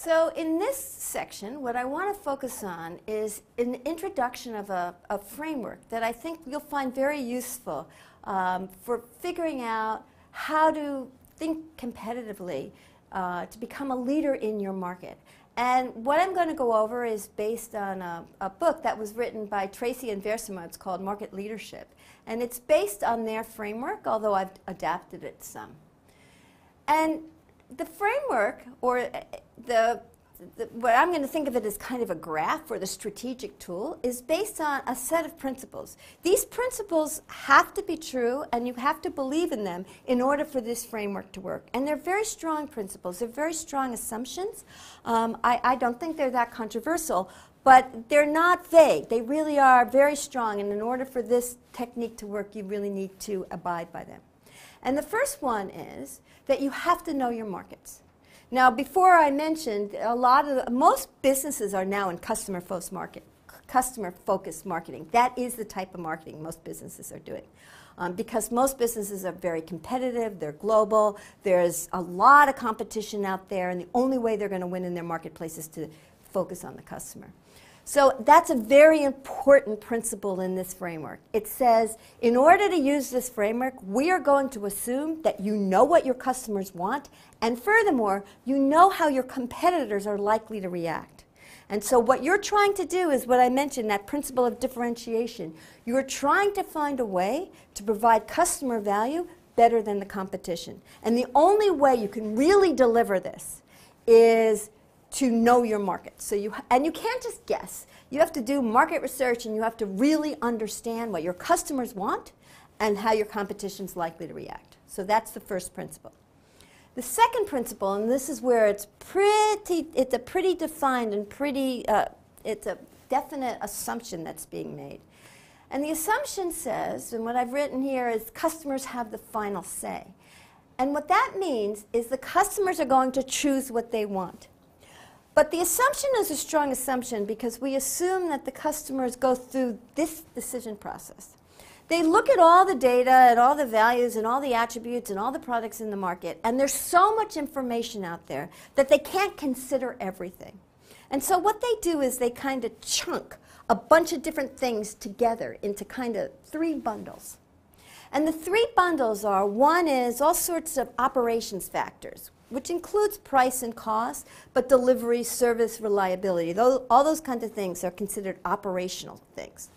So in this section, what I want to focus on is an introduction of a framework that I think you'll find very useful for figuring out how to think competitively to become a leader in your market. And what I'm going to go over is based on a book that was written by Tracy and Versimo. It's called Market Leadership. And it's based on their framework, although I've adapted it some. And the framework, or what I'm going to think of it as kind of a graph or the strategic tool, is based on a set of principles. These principles have to be true, and you have to believe in them in order for this framework to work. And they're very strong principles. They're very strong assumptions. I don't think they're that controversial, but they're not vague. They really are very strong, and in order for this technique to work, you really need to abide by them. And the first one is that you have to know your markets. Now, before I mentioned, most businesses are now in customer-focused marketing. That is the type of marketing most businesses are doing. Because most businesses are very competitive, they're global, there's a lot of competition out there, and the only way they're going to win in their marketplace is to focus on the customer. So that's a very important principle in this framework. It says, in order to use this framework, we are going to assume that you know what your customers want, and furthermore, you know how your competitors are likely to react. And so what you're trying to do is what I mentioned, that principle of differentiation. You're trying to find a way to provide customer value better than the competition. And the only way you can really deliver this is to know your market. So you can't just guess. You have to do market research, and you have to really understand what your customers want and how your competition's likely to react. So that's the first principle. The second principle, and this is where it's a pretty defined and it's a definite assumption that's being made. And the assumption says, and what I've written here is customers have the final say. And what that means is the customers are going to choose what they want. But the assumption is a strong assumption because we assume that the customers go through this decision process. They look at all the data and all the values and all the attributes and all the products in the market, and there's so much information out there that they can't consider everything. And so what they do is they kind of chunk a bunch of different things together into kind of 3 bundles. And the 3 bundles are, one is all sorts of operations factors, which includes price and cost, but delivery, service, reliability. All those kinds of things are considered operational things.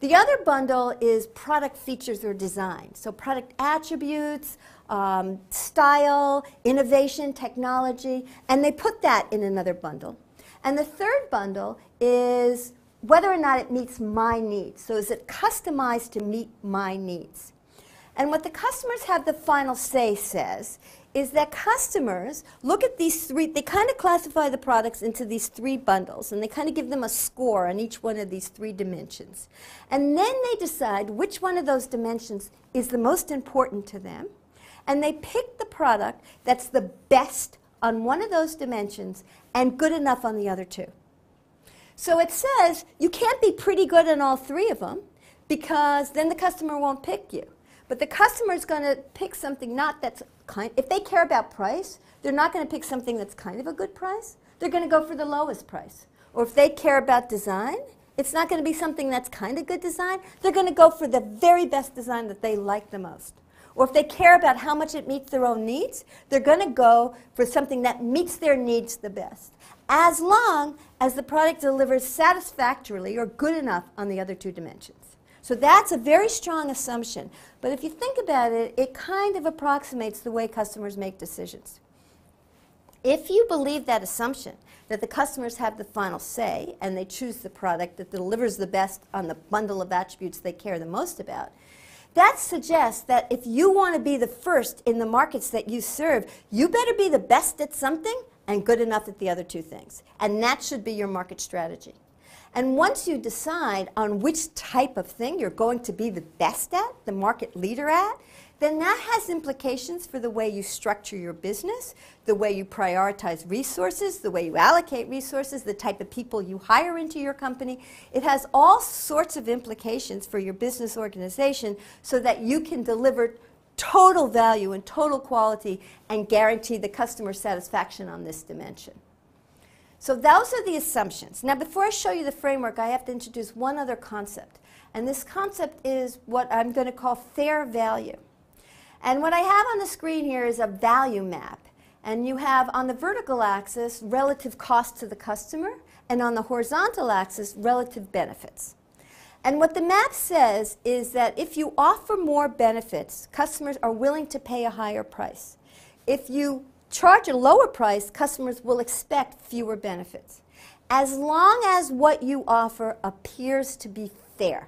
The other bundle is product features or design. So product attributes, style, innovation, technology, and they put that in another bundle. And the third bundle is whether or not it meets my needs. So is it customized to meet my needs? And what the customers have the final say says is that customers look at these 3, they kind of classify the products into these 3 bundles, and they kind of give them a score on each one of these 3 dimensions. And then they decide which one of those dimensions is the most important to them, and they pick the product that's the best on one of those dimensions and good enough on the other 2. So it says you can't be pretty good on all 3 of them, because then the customer won't pick you. But the customer is going to pick something if they care about price, they're not going to pick something that's kind of a good price. They're going to go for the lowest price. Or if they care about design, it's not going to be something that's kind of good design. They're going to go for the very best design that they like the most. Or if they care about how much it meets their own needs, they're going to go for something that meets their needs the best, as long as the product delivers satisfactorily or good enough on the other 2 dimensions. So that's a very strong assumption. But if you think about it, it kind of approximates the way customers make decisions. If you believe that assumption, that the customers have the final say and they choose the product that delivers the best on the bundle of attributes they care the most about, that suggests that if you want to be the first in the markets that you serve, you better be the best at something and good enough at the other 2 things. And that should be your market strategy. And once you decide on which type of thing you're going to be the best at, the market leader at, then that has implications for the way you structure your business, the way you prioritize resources, the way you allocate resources, the type of people you hire into your company. It has all sorts of implications for your business organization so that you can deliver total value and total quality and guarantee the customer satisfaction on this dimension. So those are the assumptions. Now, before I show you the framework, I have to introduce one other concept. And this concept is what I'm going to call fair value. And what I have on the screen here is a value map. And you have on the vertical axis relative cost to the customer, and on the horizontal axis relative benefits. And what the map says is that if you offer more benefits, customers are willing to pay a higher price. If you charge a lower price, customers will expect fewer benefits, as long as what you offer appears to be fair.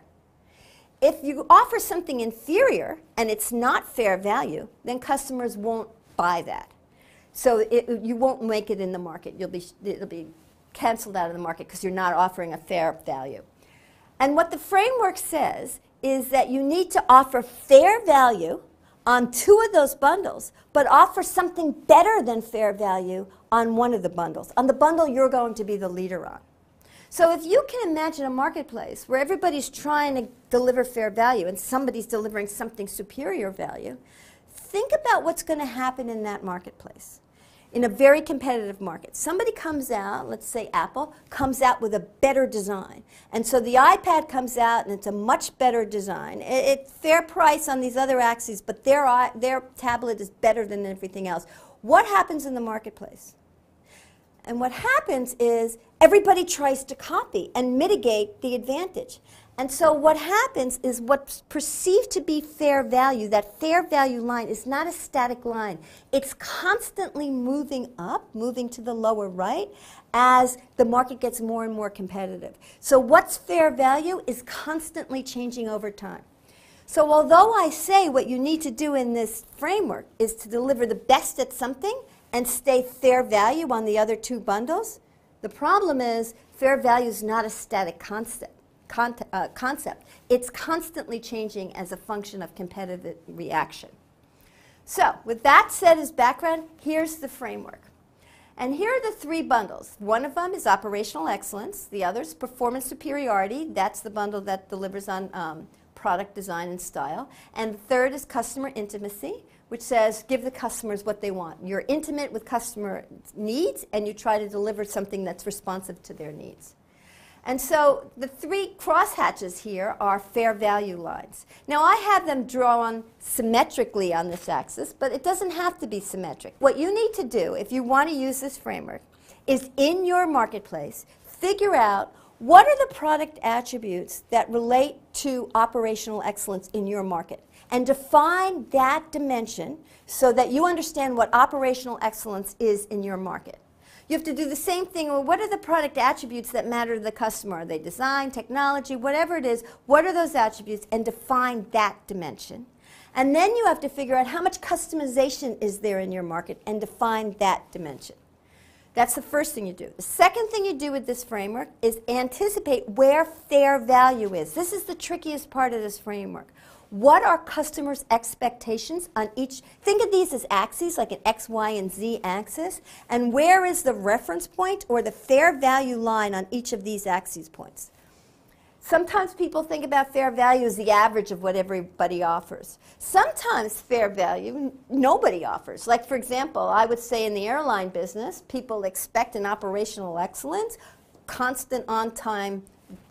If you offer something inferior and it's not fair value, then customers won't buy that. So you won't make it in the market. It'll be canceled out of the market because you're not offering a fair value. And what the framework says is that you need to offer fair value on 2 of those bundles, but offer something better than fair value on 1 of the bundles, on the bundle you're going to be the leader on. So if you can imagine a marketplace where everybody's trying to deliver fair value and somebody's delivering something superior value, think about what's going to happen in that marketplace. In a very competitive market, somebody comes out, let's say Apple, comes out with a better design. And so the iPad comes out and it's a much better design. It's fair price on these other axes, but their tablet is better than everything else. What happens in the marketplace? And what happens is everybody tries to copy and mitigate the advantage. And so what happens is what's perceived to be fair value, that fair value line is not a static line. It's constantly moving up, moving to the lower right, as the market gets more and more competitive. So what's fair value is constantly changing over time. So although I say what you need to do in this framework is to deliver the best at something and stay fair value on the other 2 bundles, the problem is fair value is not a static concept. It's constantly changing as a function of competitive reaction. So with that said as background, here's the framework. And here are the 3 bundles. One of them is operational excellence. The other is performance superiority. That's the bundle that delivers on product design and style. And the third is customer intimacy, which says give the customers what they want. You're intimate with customer needs, and you try to deliver something that's responsive to their needs. And so the 3 crosshatches here are fair value lines. Now I have them drawn symmetrically on this axis, but it doesn't have to be symmetric. What you need to do if you want to use this framework is in your marketplace, figure out what are the product attributes that relate to operational excellence in your market, and define that dimension so that you understand what operational excellence is in your market. You have to do the same thing. Well, what are the product attributes that matter to the customer? Are they design, technology, whatever it is? What are those attributes? And define that dimension. And then you have to figure out how much customization is there in your market and define that dimension. That's the first thing you do. The second thing you do with this framework is anticipate where fair value is. This is the trickiest part of this framework. What are customers' expectations on each? Think of these as axes, like an X, Y, and Z axis. And where is the reference point or the fair value line on each of these axes points? Sometimes people think about fair value as the average of what everybody offers. Sometimes fair value nobody offers. Like, for example, I would say in the airline business, people expect an operational excellence, constant on-time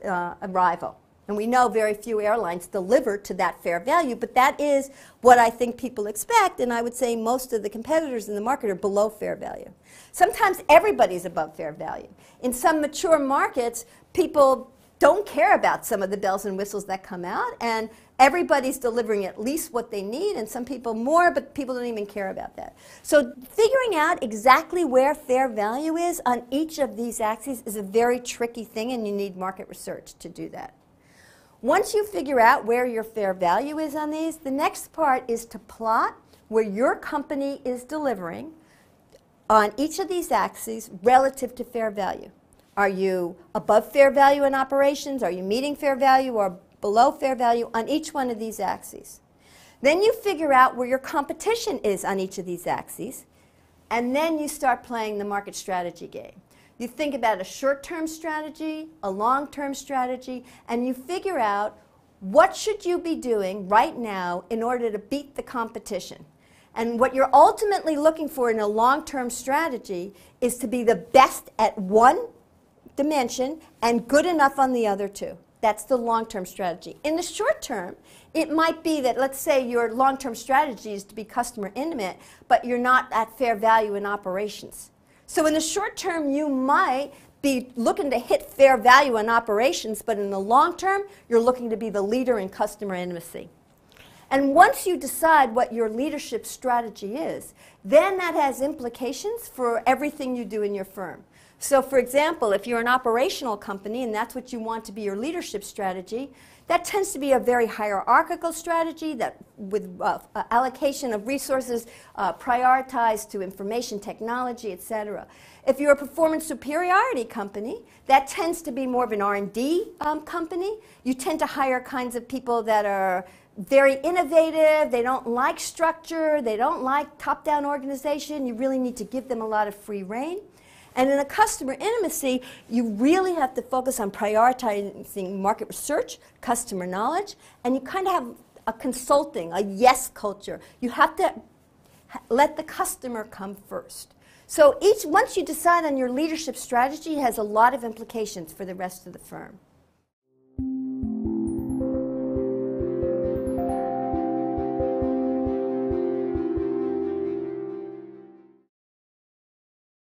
arrival. And we know very few airlines deliver to that fair value, but that is what I think people expect, and I would say most of the competitors in the market are below fair value. Sometimes everybody's above fair value. In some mature markets, people don't care about some of the bells and whistles that come out, and everybody's delivering at least what they need, and some people more, but people don't even care about that. So figuring out exactly where fair value is on each of these axes is a very tricky thing, and you need market research to do that. Once you figure out where your fair value is on these, the next part is to plot where your company is delivering on each of these axes relative to fair value. Are you above fair value in operations? Are you meeting fair value or below fair value on each one of these axes? Then you figure out where your competition is on each of these axes, and then you start playing the market strategy game. You think about a short-term strategy, a long-term strategy, and you figure out what should you be doing right now in order to beat the competition. And what you're ultimately looking for in a long-term strategy is to be the best at one dimension and good enough on the other two. That's the long-term strategy. In the short term, it might be that, let's say your long-term strategy is to be customer intimate, but you're not at fair value in operations. So in the short term, you might be looking to hit fair value in operations, but in the long term, you're looking to be the leader in customer intimacy. And once you decide what your leadership strategy is, then that has implications for everything you do in your firm. So for example, if you're an operational company and that's what you want to be your leadership strategy, that tends to be a very hierarchical strategy that with allocation of resources prioritized to information technology, etc. If you're a performance superiority company, that tends to be more of an R&D company. You tend to hire kinds of people that are very innovative, they don't like structure, they don't like top-down organization. You really need to give them a lot of free rein. And in a customer intimacy, you really have to focus on prioritizing market research, customer knowledge, and you kind of have a consulting, a yes culture. You have to let the customer come first. So once you decide on your leadership strategy, it has a lot of implications for the rest of the firm.